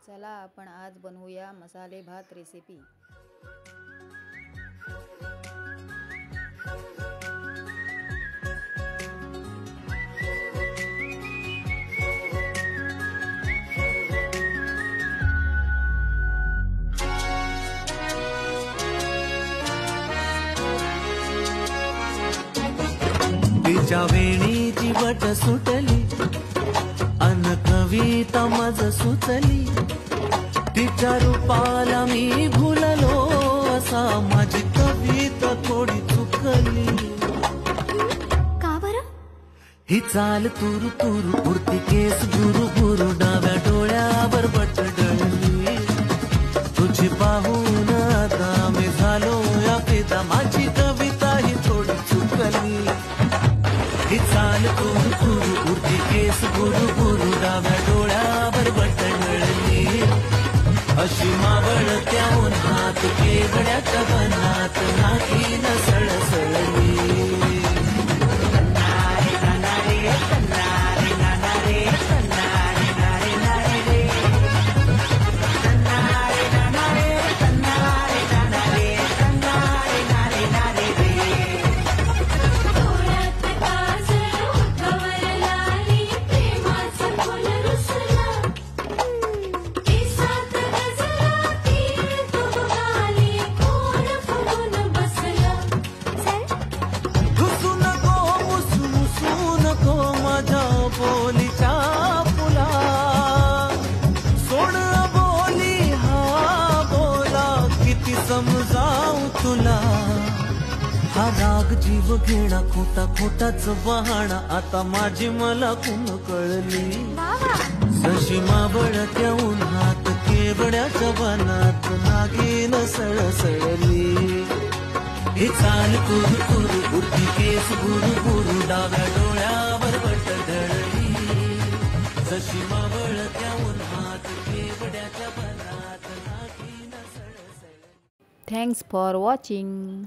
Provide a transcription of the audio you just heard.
चला आपण आज बनवूया मसाले भात रेसिपी। तिच्या वेणीची वट सुटली अन कविता मज सुचली, तिच्या रूपाला मी भुललो असा माझी कविता थोडी चुकली। का बरं? ही चाल तुरु तुरु उडती केस गुरु गुरु डाव्या डोळ्यावर बट डळली, तुझी पाहून आता मी झालो या फिदा, माझी कविता ही थोडी चुकली। ही चाल तुरु तुरु उडती केस गुरु गुरु डाव्या डोळ्यावर बट डळली, अशी मावळ त्या उन्हात केवड्याच्या वनात नाही न सळसळली। समजाऊ तुला हा राग जीव घेणा खोटा खोटाच बहाणा, आता माझी मला कुण कळली। जशी मावळ त्या उन्हात केवड्याच्या वनात नागिन सळसळली, ही चाल तुरु तुरु उडती केस गुरु गुरु डाव्या डोळ्यावर बट ढळली, जशी मावळ त्या उन्हात केवड्याच्या वनात नागिन सळसळली। Thanks for watching.